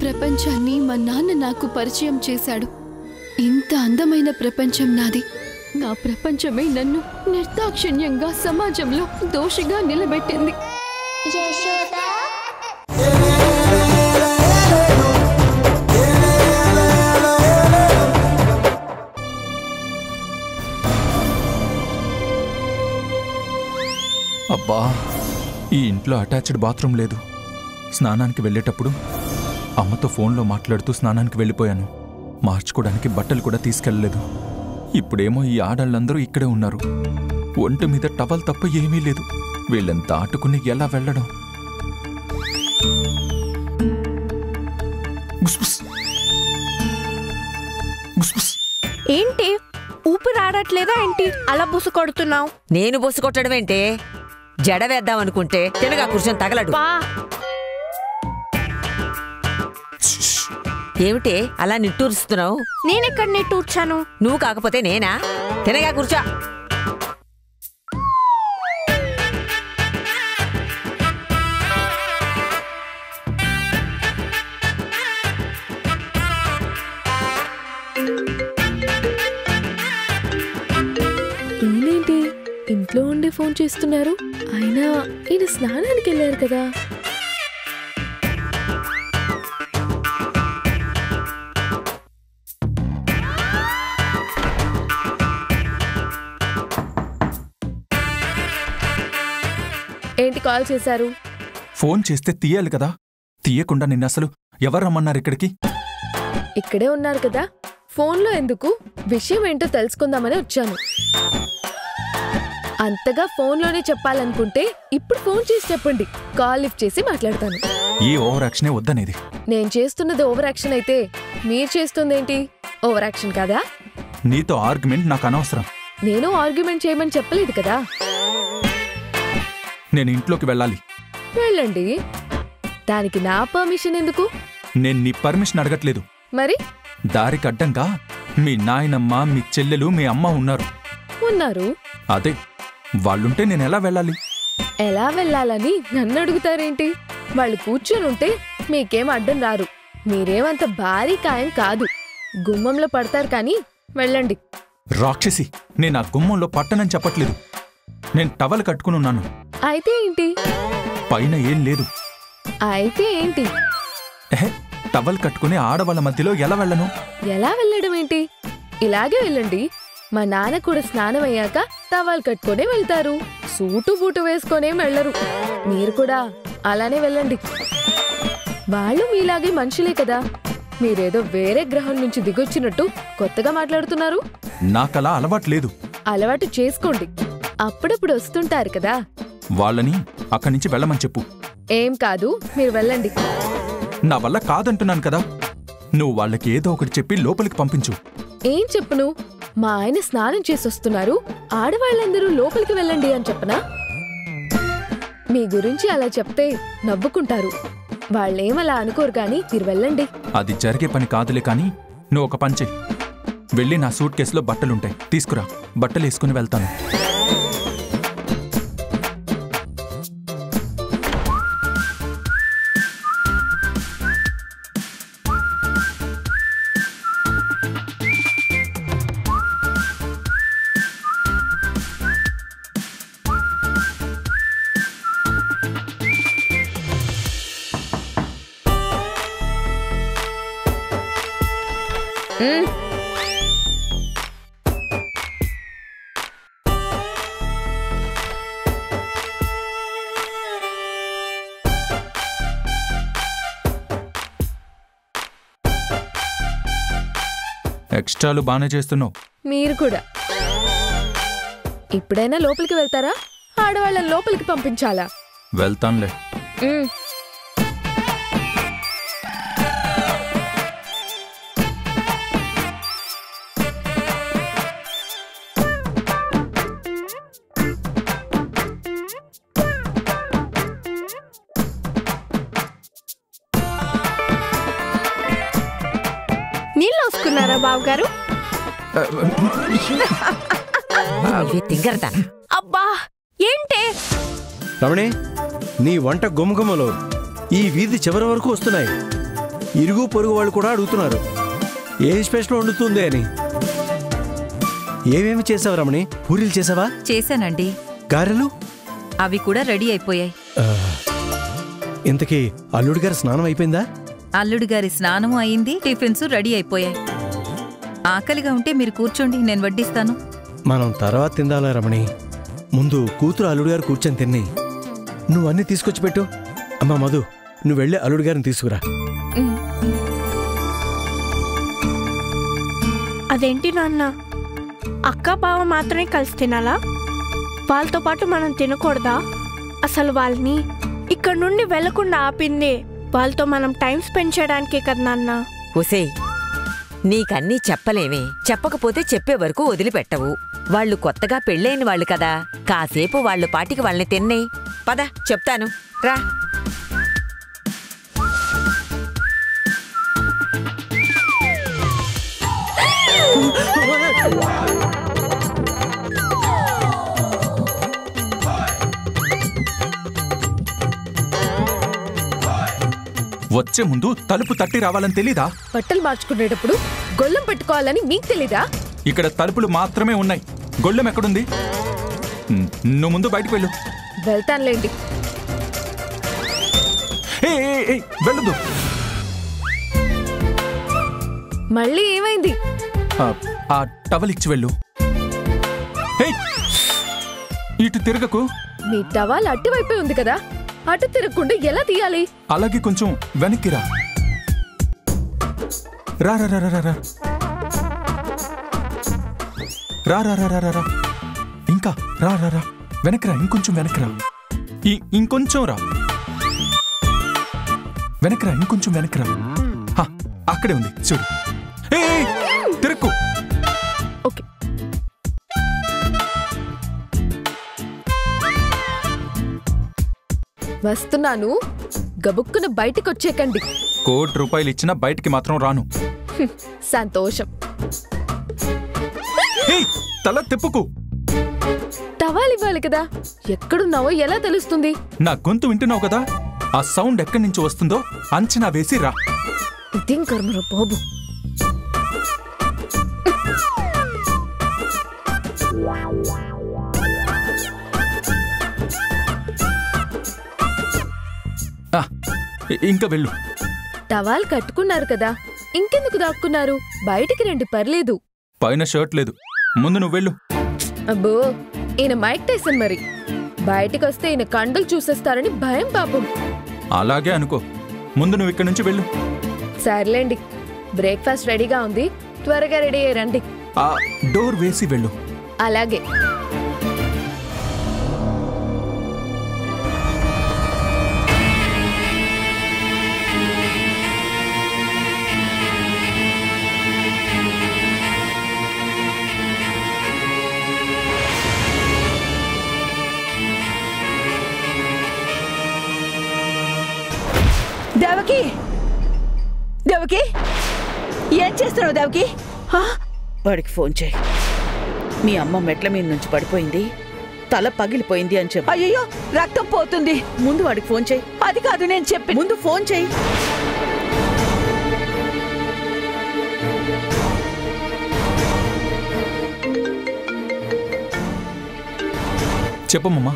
ప్రపంచాన్ని మా నాన్న నాకు పరిచయం చేశాడు. ఇంత అందమైన ప్రపంచం నాది. నా ప్రపంచమే నన్ను నిర్దాక్షిణ్యంగా సమాజంలో దోషిగా నిలబెట్టింది. అబ్బా, ఈ ఇంట్లో అటాచ్డ్ బాత్రూమ్ లేదు. స్నానానికి వెళ్ళేటప్పుడు అమ్మతో ఫోన్లో మాట్లాడుతూ స్నానానికి వెళ్ళిపోయాను. మార్చుకోవడానికి బట్టలు కూడా తీసుకెళ్ళలేదు. ఇప్పుడేమో ఈ ఆడాళ్ళందరూ ఇక్కడే ఉన్నారు. ఒంటి మీద టవల్ తప్ప ఏమీ లేదు. వీళ్ళని దాటుకుని ఎలా వెళ్ళడం? ఏంటి ఊపిరాడట్లేదా ఏంటి అలా బుసు కొడుతున్నావు? నేను బుసు కొట్టడం ఏంటే? జడ వేద్దామనుకుంటే తినగా కూర్చొని తగలడు. ఏమిటే అలా నిట్టూరుస్తున్నావు? నేనెక్కడ నిట్టూర్చాను? నువ్వు కాకపోతే నేనా? తినగా కూర్చో. ఈయనేంటి ఇంట్లో ఉండి ఫోన్ చేస్తున్నారు? అయినా ఈయన స్నానానికి వెళ్ళారు కదా. ఏంటి కాల్ చేశారు? ఫోన్ చేస్తే తీయాలి కదా. తీయకుండా నిన్నసలు ఎవరు రమ్మన్నారు ఇక్కడికి? ఇక్కడే ఉన్నారు కదా, ఫోన్లో ఎందుకు? విషయం ఏంటో తెలుసుకుందామని వచ్చాను. అంతగా ఫోన్లోనే చెప్పాలనుకుంటే ఇప్పుడు ఫోన్ చేసి చెప్పండి, కాల్ లిఫ్ట్ చేసి మాట్లాడతాను. ఈ ఓవర్ యాక్షనే వద్దనేది. నేను చేస్తున్నది ఓవర్ యాక్షన్ అయితే మీరు చేస్తుందేంటి ఓవర్ యాక్షన్ కాదా? నీతో ఆర్గ్యుమెంట్ నాకు అనవసరం. నేను ఆర్గ్యుమెంట్ చేయమని చెప్పలేదు కదా. నేను ఇంట్లోకి వెళ్ళాలి. వెళ్ళండి. దానికి నా పర్మిషన్ ఎందుకు? నేను నీ పర్మిషన్ అడగట్లేదు. మరి దారికి అడ్డంగా మీ నాయనమ్మ, మీ చెల్లెలు, మీ అమ్మ ఉన్నారు. అదే వాళ్ళుంటే నేను ఎలా వెళ్ళాలి? ఎలా వెళ్ళాలని నన్ను అడుగుతారేంటి? వాళ్ళు కూర్చొనుంటే మీకేం అడ్డం రారు. మీరేమంత భారీ కాయం కాదు. గుమ్మంలో పడతారు కానీ వెళ్ళండి. రాక్షసి, నేను ఆ గుమ్మంలో పట్టనని చెప్పట్లేదు. నేను టవల్ కట్టుకునున్నాను. అయితే ఏంటి? పైన ఏం లేదు. అయితే ఏంటి? టవల్ కట్టుకుని ఆడవాళ్ళ మధ్యలో ఎలా వెళ్ళను? ఎలా వెళ్ళడం ఏంటి? ఇలాగే వెళ్ళండి. మా నాన్న కూడా స్నానం అయ్యాక టవల్ కట్టుకునే వెళ్తారు. సూటు బూటు వేసుకునే వెళ్ళరు. మీరు కూడా అలానే వెళ్ళండి. వాళ్ళు మీలాగే మనుషులే కదా. మీరేదో వేరే గ్రహం నుంచి దిగొచ్చినట్టు కొత్తగా మాట్లాడుతున్నారు. నాకలా అలవాట్లేదు. అలవాటు చేసుకోండి. అప్పుడప్పుడు వస్తుంటారు కదా. వాళ్ళని అక్కడి నుంచి వెళ్ళమని చెప్పు. ఏం కాదు, మీరు వెళ్ళండి. నా వల్ల కాదంటున్నాను కదా. నువ్వు వాళ్ళకి ఏదో ఒకటి చెప్పి లోపలికి పంపించు. ఏం చెప్పును? మా ఆయన స్నానం చేసొస్తున్నారు, ఆడవాళ్ళందరూ లోపలికి వెళ్ళండి అని చెప్పనా? మీ గురించి అలా చెప్తే నవ్వుకుంటారు. వాళ్ళేమలా అనుకోరు కానీ మీరు వెళ్ళండి. అది జరిగే పని కాదులే కానీ నువ్వు ఒక పని చెయ్యి. వెళ్ళి నా సూట్ కేసులో బట్టలుంటాయి, తీసుకురా. బట్టలు వేసుకుని వెళ్తాను. ఎక్స్ట్రాలు బానే చేస్తున్నావు. మీరు కూడా. ఇప్పుడైనా లోపలికి వెళ్తారా? ఆడవాళ్ళని లోపలికి పంపించాలా? వెళ్తానులే. నీళ్ళు వస్తున్నారా బావగారు? అబ్బా ఏంటే రమణి, నీ వంట గుమగుమలో ఈ వీధి చివరి వరకు వస్తున్నాయి. ఇరుగు పొరుగు వాళ్ళు కూడా అడుగుతున్నారు ఏం స్పెషల్ వండుతుంది అని. ఏమేమి చేసావు రమణి? పూరీలు చేసావా? చేశానండి. గారెలు? అవి కూడా రెడీ అయిపోయాయి. ఇంతకీ అల్లుడి గారి స్నానం అయిపోయిందా? అల్లుడి గారి స్నానము అయింది, టిఫిన్స్ రెడీ అయిపోయాయి. ఆకలిగా ఉంటే మీరు కూర్చోండి, నేను వడ్డిస్తాను. మనం తర్వాత తిందాలా రమణి. ముందు కూతురు అల్లుడు గారు కూర్చొని తిని నువ్వు అన్నీ తీసుకొచ్చి పెట్టు. అమ్మా మధు, నువ్వు వెళ్ళి అల్లుడు గారిని తీసుకురా. అదేంటి నాన్న, అక్క బావ మాత్రమే కలిసి తినాలా? వాళ్ళతో పాటు మనం తినకూడదా? అసలు వాళ్ళని ఇక్కడ నుండి వెళ్లకుండా ఆపింది వాళ్ళతో మనం టైం స్పెండ్ చేయడానికే కదా నాన్న. ఒసేయ్, నీకన్నీ చెప్పలేమే. చెప్పకపోతే చెప్పే వరకు వదిలిపెట్టవు. వాళ్ళు కొత్తగా పెళ్ళైన వాళ్ళు కదా, కాసేపు వాళ్ళ పాటికి వాళ్ళని తిన్నే. పద చెప్తాను, రా. వచ్చే ముందు తలుపు తట్టి రావాలని తెలీదా? బట్టలు మార్చుకునేటప్పుడు గొల్లం పెట్టుకోవాలని మీకు తెలీదా? ఇక్కడ తలుపులు మాత్రమే ఉన్నాయి, గొళ్ళెం ఎక్కడుంది? నువ్వు ముందు బయటికి వెళ్ళు. వెళ్తానులేండి. వెళ్ళదు. మళ్ళీ ఏమైంది? ఆ టవల్ ఇచ్చి వెళ్ళు. ఇటు తిరగకు. మీ టవాల్ అటువైపే ఉంది కదా, అటు తిరగకుండా ఎలా తీయాలి? అలాగే కొంచెం వెనక్కి రా. రా రా రా రా రా రా రా రా రా రా. ఇంకా రా రా రా. వెనక్కి రా, ఇంకొంచెం వెనక్కి రా. ఇంకొంచెం రా. వెనక్కి రా, ఇంకొంచెం వెనక్కి రా. అక్కడే ఉంది చూడు. తిరక్కు. ఓకే. వస్తున్నాను, గబుక్కున బయటికి వచ్చేకండి. ₹1,00,000 ఇచ్చినా బయటికి మాత్రం రాను. సంతోషం. తల తిప్పుకు. టవాల్ ఇవ్వాలి కదా, ఎక్కడున్నావో ఎలా తెలుస్తుంది? నా గొంతు వింటున్నావు కదా, ఆ సౌండ్ ఎక్కడి నుంచి వస్తుందో అంచనా వేసి రా. ఇదేం కర్మరా బాబు. ఇంకా వెళ్ళు. టవాల్ కట్టుకున్నారు కదా, ఇంకెందుకు దాక్కున్నారు? బయటికి రండి, పర్లేదు. పైన షర్ట్ లేదు, ముందు నువ్వు వెళ్ళు. అబ్బో, ఈయన మైక్ టైసన్ మరి. బయటికి వస్తే ఈయన కండలు చూసేస్తారని భయం పాపం. అలాగే అనుకో, ముందు నువ్వు ఇక్కడి నుంచి వెళ్ళు. సర్లేండి, బ్రేక్ఫాస్ట్ రెడీగా ఉంది, త్వరగా రెడీ అయ్యి రండి. ఆ డోర్ వేసి వెళ్ళు. అలాగే. దేవకి, దేవకి, ఏం చేస్తున్నావు దేవకి? వాడికి ఫోన్ చేయి. మీ అమ్మ మెట్ల మీద నుంచి పడిపోయింది, తల పగిలిపోయింది అని చెప్పు. అయ్యో, రక్తం పోతుంది. ముందు వాడికి ఫోన్ చేయి. అది కాదు నేను చెప్పి. ముందు ఫోన్ చేయి. చెప్పమ్మా.